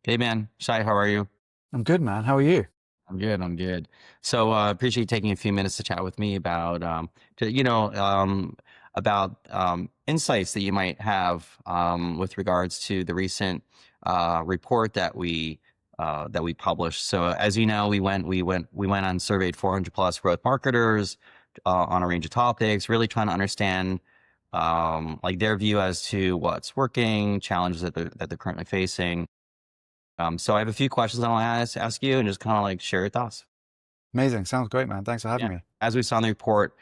Hey man, Shai, how are you? I'm good, man. How are you? I'm good. I'm good. So appreciate you taking a few minutes to chat with me about insights that you might have with regards to the recent report that we published. So as you know, we went on surveyed 400 plus growth marketers on a range of topics, really trying to understand like their view as to what's working, challenges that they're currently facing. So I have a few questions I want to ask you and just kind of like share your thoughts. Amazing. Sounds great, man. Thanks for having Yeah. me. As we saw in the report,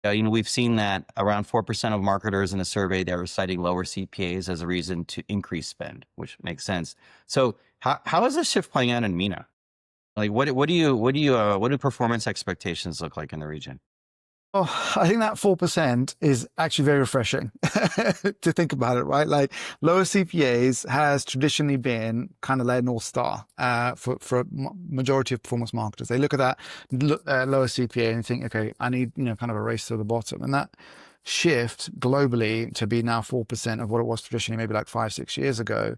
we've seen that around 4% of marketers in the survey, they were citing lower CPAs as a reason to increase spend, which makes sense. So how is this shift playing out in MENA? Like what do performance expectations look like in the region? Oh, I think that 4% is actually very refreshing to think about it, right? Like lower CPAs has traditionally been kind of their North Star for majority of performance marketers. They look at that lower CPA and think, okay, I need, kind of a race to the bottom. And that shift globally to be now 4% of what it was traditionally, maybe like 5, 6 years ago,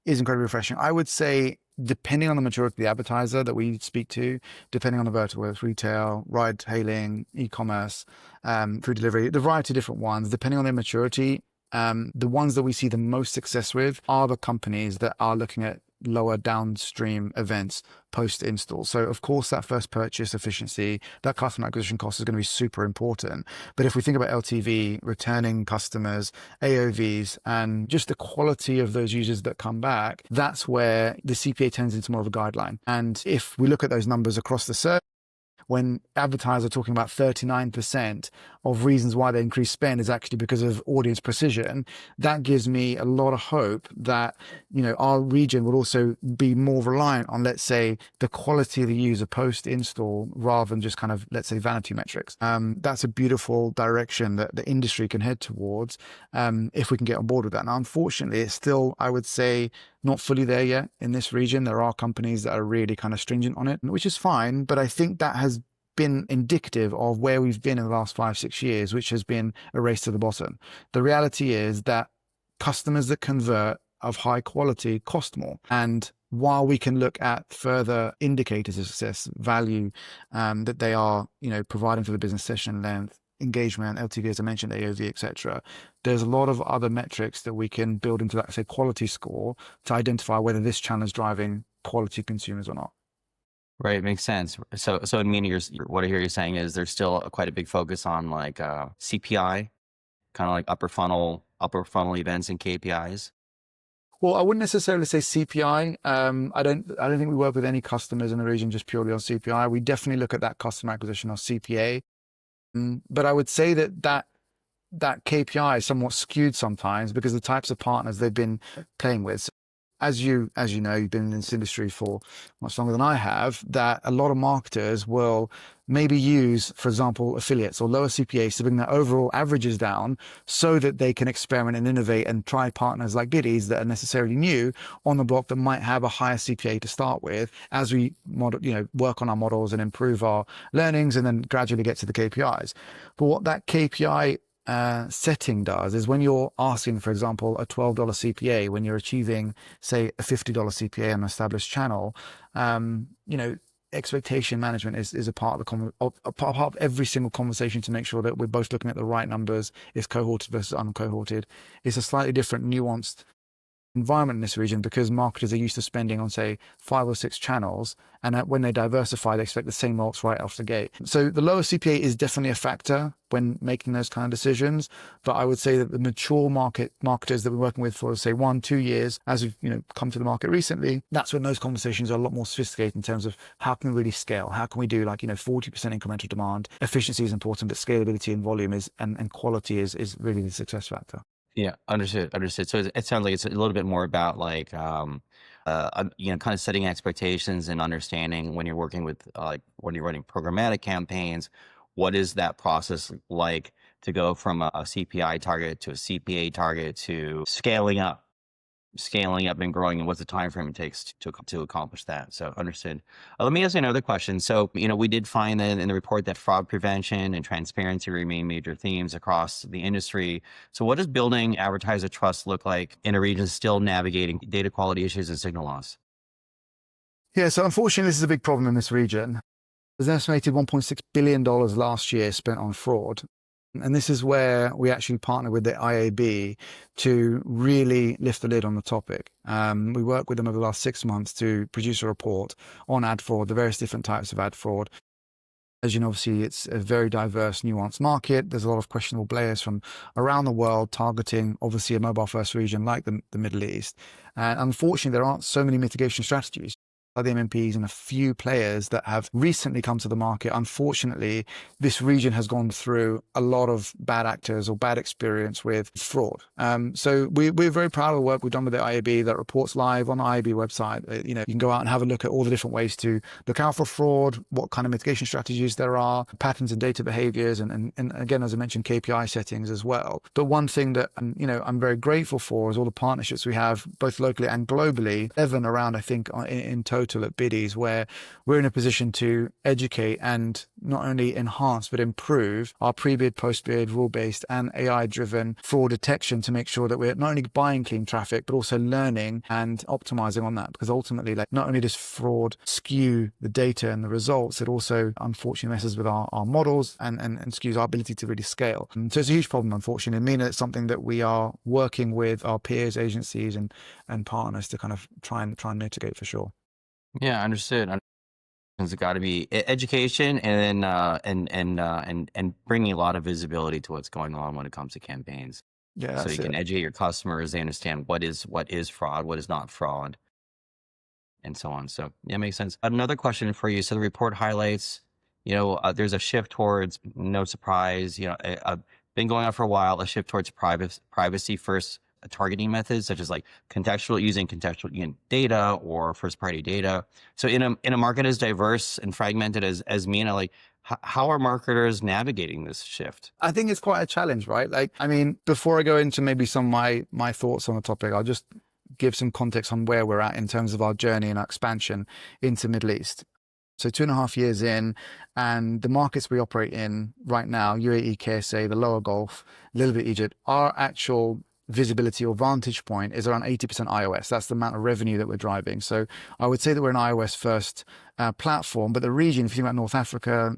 is incredibly refreshing. I would say, depending on the maturity of the advertiser that we speak to, depending on the vertical, whether it's retail, ride hailing, e-commerce, food delivery, the variety of different ones, depending on their maturity, the ones that we see the most success with are the companies that are looking at lower downstream events post install. So of course that first purchase efficiency, that customer acquisition cost is going to be super important. But if we think about LTV, returning customers, AOVs, and just the quality of those users that come back, that's where the CPA turns into more of a guideline. And if we look at those numbers across the survey, when advertisers are talking about 39% of reasons why they increase spend is actually because of audience precision, that gives me a lot of hope that, our region will also be more reliant on, let's say, the quality of the user post install rather than just kind of, let's say, vanity metrics. That's a beautiful direction that the industry can head towards if we can get on board with that. Now, unfortunately, it's still, I would say, not fully there yet in this region. There are companies that are really kind of stringent on it, which is fine. But I think that has been indicative of where we've been in the last 5, 6 years, which has been a race to the bottom. The reality is that customers that convert of high quality cost more. And while we can look at further indicators of success, value that they are, providing for the business, session length, engagement, LTV, as I mentioned, AOV, etc. There's a lot of other metrics that we can build into that, say, quality score to identify whether this channel is driving quality consumers or not. Right, makes sense. So in MENA, what I hear you saying is there's still quite a big focus on like CPI, kind of like upper funnel events and KPIs. Well, I wouldn't necessarily say CPI. I don't think we work with any customers in the region just purely on CPI. We definitely look at that customer acquisition or CPA. But I would say that KPI is somewhat skewed sometimes because the types of partners they've been playing with. As you know, you've been in this industry for much longer than I have, that a lot of marketers will maybe use, for example, affiliates or lower CPAs to bring their overall averages down so that they can experiment and innovate and try partners like Bidease that are necessarily new on the block that might have a higher CPA to start with as we model, work on our models and improve our learnings and then gradually get to the KPIs. But what that KPI setting does is when you're asking, for example, a $12 CPA, when you're achieving, say, a $50 CPA on an established channel, expectation management is a part of a part of every single conversation to make sure that we're both looking at the right numbers. Is cohorted versus uncohorted. It's a slightly different, nuanced environment in this region because marketers are used to spending on, say, 5 or 6 channels, and when they diversify, they expect the same results right off the gate. So the lower CPA is definitely a factor when making those kind of decisions. But I would say that the mature marketers that we're working with for, say, 1, 2 years, as we've come to the market recently, that's when those conversations are a lot more sophisticated in terms of how can we really scale, how can we do 40% incremental demand. Efficiency is important, but scalability and volume is and quality is really the success factor. Yeah, understood, understood. So it sounds like it's a little bit more about like, kind of setting expectations and understanding when you're working with, like when you're running programmatic campaigns, what is that process like to go from a CPI target to a CPA target to scaling up and growing, and what's the time frame it takes to accomplish that. So understood. Let me ask you another question. So, we did find that in the report that fraud prevention and transparency remain major themes across the industry. So what does building advertiser trust look like in a region still navigating data quality issues and signal loss? Yeah, so unfortunately, this is a big problem in this region. There's an estimated $1.6 billion last year spent on fraud. And this is where we actually partner with the IAB to really lift the lid on the topic. We worked with them over the last 6 months to produce a report on ad fraud, the various different types of ad fraud. As you know, obviously, it's a very diverse, nuanced market. There's a lot of questionable players from around the world targeting, obviously, a mobile-first region like the Middle East. And unfortunately, there aren't so many mitigation strategies. The MMPs and a few players that have recently come to the market. Unfortunately, this region has gone through a lot of bad actors or bad experience with fraud. So we're very proud of the work we've done with the IAB. That report's live on the IAB website. You can go out and have a look at all the different ways to look out for fraud, what kind of mitigation strategies there are, patterns and data behaviors, and again, as I mentioned, KPI settings as well. But one thing that I'm very grateful for is all the partnerships we have, both locally and globally. 11 around, I think, in total at Bidease, where we're in a position to educate and not only enhance but improve our pre-bid, post-bid, rule-based and AI-driven fraud detection to make sure that we're not only buying clean traffic but also learning and optimizing on that. Because ultimately, not only does fraud skew the data and the results, it also unfortunately messes with our models and skews our ability to really scale. And so it's a huge problem, unfortunately. In MENA, it's something that we are working with our peers, agencies and partners to kind of try and mitigate for sure. Yeah, understood. It's got to be education and and bringing a lot of visibility to what's going on when it comes to campaigns. Yeah, So that's you can it. educate your customers, they understand what is fraud, what is not fraud, and so on. So yeah, makes sense. Another question for you. So the report highlights, there's a shift towards, no surprise, been going on for a while, a shift towards privacy first targeting methods, such as like using contextual data or first party data. So in a market as diverse and fragmented as MENA, how are marketers navigating this shift? I think it's quite a challenge, right? Before I go into maybe some of my thoughts on the topic, I'll just give some context on where we're at in terms of our journey and our expansion into Middle East. So 2.5 years in, and the markets we operate in right now, UAE, KSA, the Lower Gulf, a little bit Egypt, our actual visibility or vantage point is around 80% iOS. That's the amount of revenue that we're driving. So I would say that we're an iOS first platform, but the region, if you think about North Africa,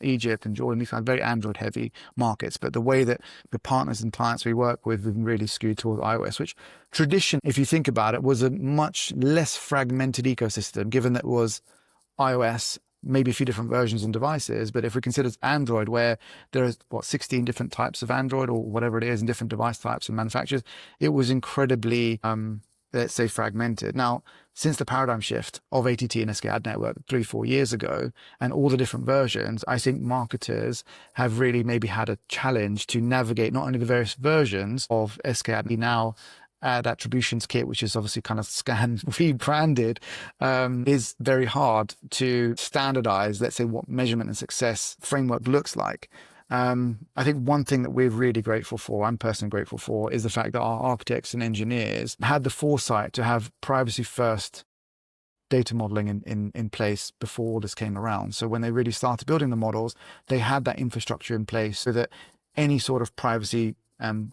Egypt and Jordan, we've had very Android heavy markets, but the way that the partners and clients we work with have been really skewed towards iOS, which tradition, if you think about it, was a much less fragmented ecosystem, given that it was iOS, maybe a few different versions and devices. But if we consider Android, where there is 16 different types of Android or whatever it is, and different device types and manufacturers, it was incredibly let's say fragmented. Now, since the paradigm shift of ATT and SK Ad Network 3-4 years ago, and all the different versions, I think marketers have really maybe had a challenge to navigate not only the various versions of SK Ad now. Ad attributions kit, which is obviously kind of scanned, rebranded, is very hard to standardize, let's say, what measurement and success framework looks like. I think one thing that we're really grateful for, I'm personally grateful for, is the fact that our architects and engineers had the foresight to have privacy first data modeling in place before all this came around. So when they really started building the models, they had that infrastructure in place so that any sort of privacy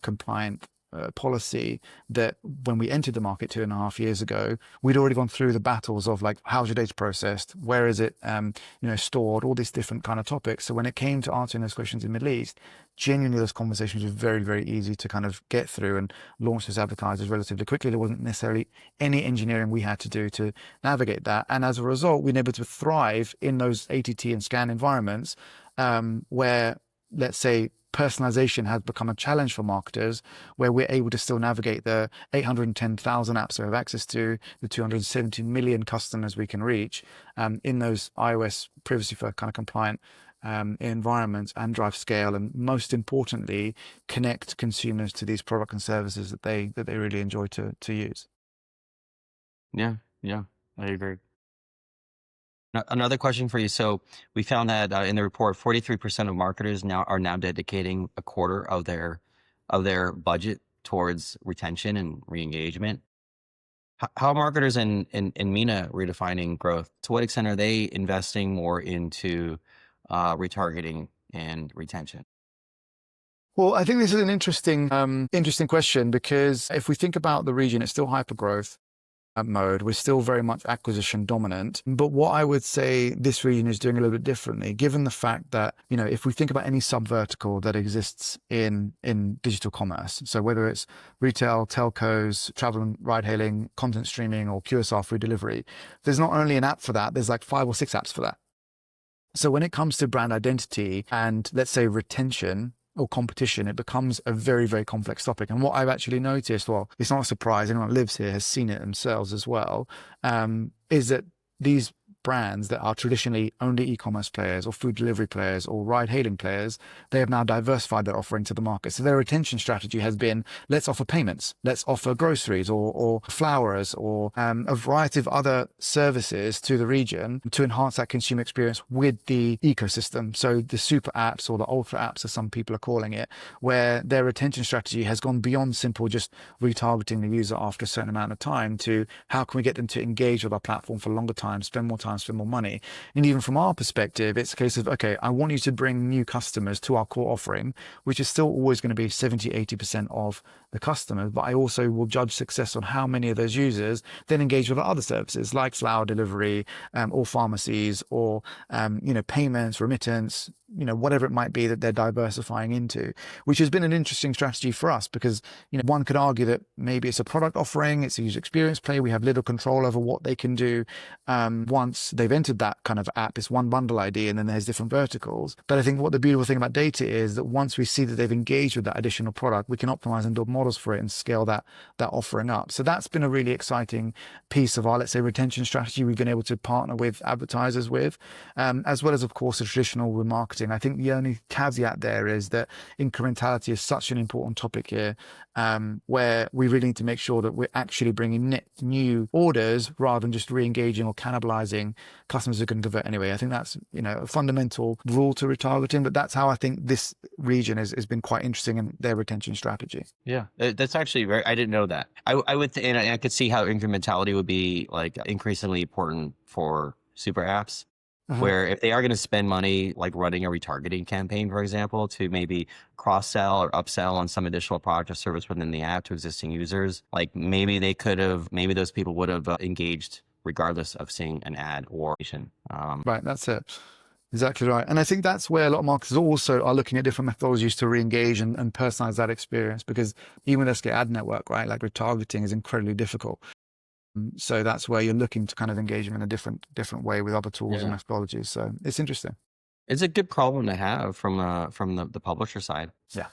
compliant policy, that when we entered the market 2.5 years ago, we'd already gone through the battles of how's your data processed, where is it stored, all these different kind of topics. So when it came to answering those questions in the Middle East, genuinely those conversations were very, very easy to kind of get through and launch those advertisers relatively quickly. There wasn't necessarily any engineering we had to do to navigate that. And as a result, we've been able to thrive in those ATT and scan environments where, let's say, personalization has become a challenge for marketers, where we're able to still navigate the 810,000 apps we have access to, the 270 million customers we can reach in those iOS privacy first kind of compliant environments, and drive scale, and most importantly, connect consumers to these products and services that they really enjoy to use. Yeah, yeah, I agree. Another question for you. So we found that in the report, 43% of marketers are now dedicating a quarter of their budget towards retention and re-engagement. How are marketers in MENA redefining growth? To what extent are they investing more into retargeting and retention? Well, I think this is an interesting question, because if we think about the region, it's still hyper growth. mode. We're still very much acquisition dominant. But what I would say this region is doing a little bit differently, given the fact that, if we think about any sub vertical that exists in digital commerce, so whether it's retail, telcos, travel and ride hailing, content streaming, or QSR food delivery, there's not only an app for that, there's like 5 or 6 apps for that. So when it comes to brand identity and, let's say, retention or competition, it becomes a very, very complex topic. And what I've actually noticed, well, it's not a surprise, anyone who lives here has seen it themselves as well, is that these brands that are traditionally only e-commerce players or food delivery players or ride hailing players, they have now diversified their offering to the market. So their retention strategy has been, let's offer payments, let's offer groceries or flowers or a variety of other services to the region to enhance that consumer experience with the ecosystem. So the super apps or the ultra apps, as some people are calling it, where their retention strategy has gone beyond simple just retargeting the user after a certain amount of time to how can we get them to engage with our platform for longer time, spend more time, spend more money. And even from our perspective, it's a case of, okay, I want you to bring new customers to our core offering, which is still always going to be 70, 80% of the customers. But I also will judge success on how many of those users then engage with other services like flower delivery, or pharmacies, or, payments, remittance, whatever it might be that they're diversifying into, which has been an interesting strategy for us because, one could argue that maybe it's a product offering, it's a user experience play. We have little control over what they can do once they've entered that kind of app. It's one bundle ID and then there's different verticals. But I think what the beautiful thing about data is that once we see that they've engaged with that additional product, we can optimize and build models for it and scale that offering up. So that's been a really exciting piece of our, let's say, retention strategy we've been able to partner with advertisers with, as well as, of course, the traditional remarketing. I think the only caveat there is that incrementality is such an important topic here, where we really need to make sure that we're actually bringing net new orders rather than just re-engaging or cannibalizing customers who can convert anyway. I think that's, a fundamental rule to retargeting, but that's how I think this region has been quite interesting in their retention strategy. Yeah, that's actually I didn't know that. I would, and I could see how incrementality would be like increasingly important for super apps. Where if they are going to spend money, like running a retargeting campaign, for example, to maybe cross-sell or upsell on some additional product or service within the app to existing users, like maybe those people would have engaged regardless of seeing an ad or Right, that's it. Exactly right. And I think that's where a lot of marketers also are looking at different methodologies to re-engage and personalize that experience, because even with SK Ad Network, right, like retargeting is incredibly difficult. So that's where you're looking to kind of engage them in a different way with other tools and methodologies. So it's interesting. It's a good problem to have from the publisher side. Yeah,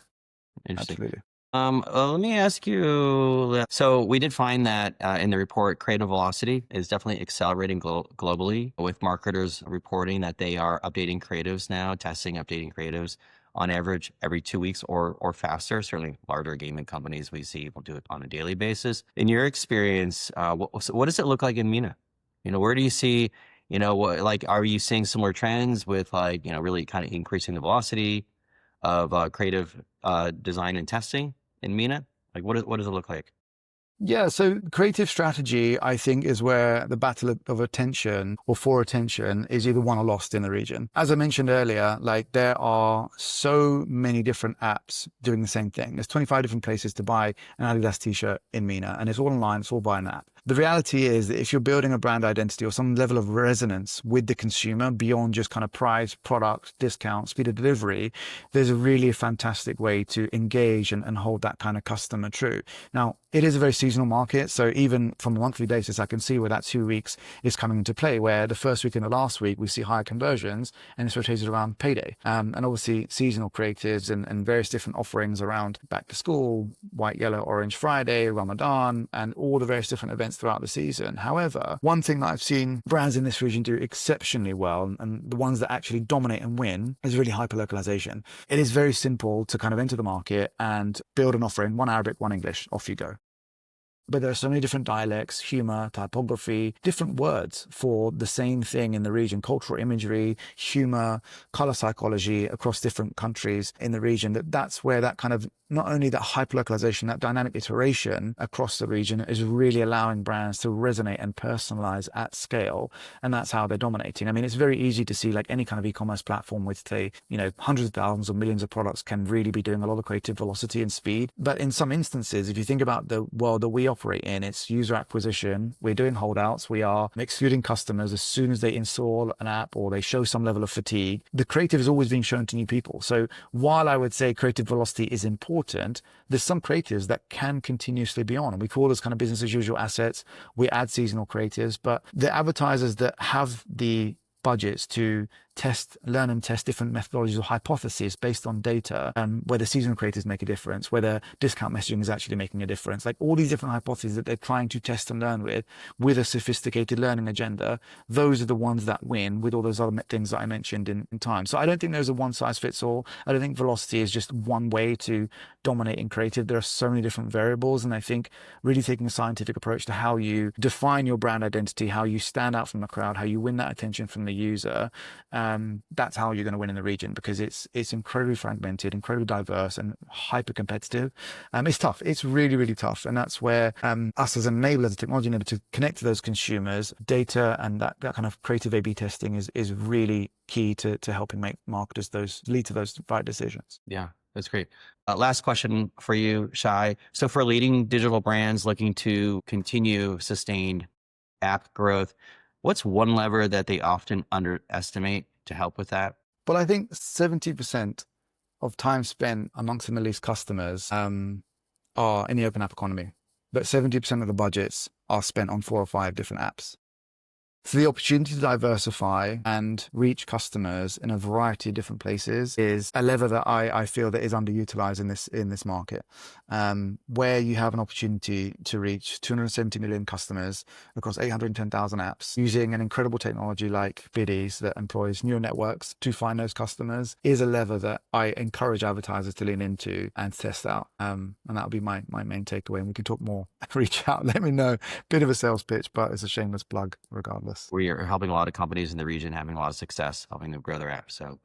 interesting. Absolutely. Let me ask you. So we did find that in the report, creative velocity is definitely accelerating globally, with marketers reporting that they are updating creatives now, updating creatives on average every 2 weeks or faster. Certainly larger gaming companies we see will do it on a daily basis. In your experience, what does it look like in MENA? Where do you see, are you seeing similar trends with really kind of increasing the velocity of creative design and testing in MENA? Like what does it look like? Yeah, so creative strategy, I think, is where the battle of attention or for attention is either won or lost in the region. As I mentioned earlier, like there are so many different apps doing the same thing. There's 25 different places to buy an Adidas t-shirt in MENA, and it's all online, it's all by an app. The reality is that if you're building a brand identity or some level of resonance with the consumer beyond just kind of price, product, discount, speed of delivery, there's a really fantastic way to engage and hold that kind of customer true. Now, it is a very seasonal market. So even from a monthly basis, I can see where that 2 weeks is coming into play, where the first week and the last week, we see higher conversions and it's rotated around payday. And obviously seasonal creatives and various different offerings around back to school, white, yellow, orange Friday, Ramadan, and all the various different events throughout the season. However, one thing that I've seen brands in this region do exceptionally well, and the ones that actually dominate and win, is really hyper-localization. It is very simple to kind of enter the market and build an offering, one Arabic, one English, off you go. But there are so many different dialects, humor, typography, different words for the same thing in the region, cultural imagery, humor, color psychology across different countries in the region. That's where that kind of, not only that hyperlocalization, that dynamic iteration across the region is really allowing brands to resonate and personalize at scale. And that's how they're dominating. I mean, it's very easy to see like any kind of e-commerce platform with, say, hundreds of thousands or millions of products can really be doing a lot of creative velocity and speed. But in some instances, if you think about the world that we operate operate in. It's user acquisition. We're doing holdouts. We are excluding customers as soon as they install an app or they show some level of fatigue. The creative is always being shown to new people. So while I would say creative velocity is important, there's some creatives that can continuously be on. And we call those kind of business as usual assets. We add seasonal creatives, but the advertisers that have the budgets to learn and test different methodologies or hypotheses based on data, whether seasonal creators make a difference, whether discount messaging is actually making a difference, like all these different hypotheses that they're trying to test and learn with a sophisticated learning agenda. Those are the ones that win with all those other things that I mentioned in time. So I don't think there's a one size fits all. I don't think velocity is just one way to dominate in creative. There are so many different variables. And I think really taking a scientific approach to how you define your brand identity, how you stand out from the crowd, how you win that attention from the user, that's how you're going to win in the region, because it's incredibly fragmented, incredibly diverse, and hyper competitive. It's tough. It's really, really tough. And that's where us as an enabler, as a technology enabler, to connect to those consumers, data and that kind of creative A/B testing is really key to helping make marketers lead to those right decisions. Yeah, that's great. Last question for you, Shai. So for leading digital brands looking to continue sustained app growth, what's one lever that they often underestimate to help with that? Well, I think 70% of time spent amongst the Middle East customers are in the open app economy, but 70% of the budgets are spent on 4 or 5 different apps. So the opportunity to diversify and reach customers in a variety of different places is a lever that I feel that is underutilized in this market, where you have an opportunity to reach 270 million customers across 810,000 apps using an incredible technology like Bidease that employs neural networks to find those customers, is a lever that I encourage advertisers to lean into and test out. And that would be my main takeaway. And we can talk more. Reach out, let me know. Bit of a sales pitch, but it's a shameless plug regardless. We are helping a lot of companies in the region having a lot of success, helping them grow their apps. So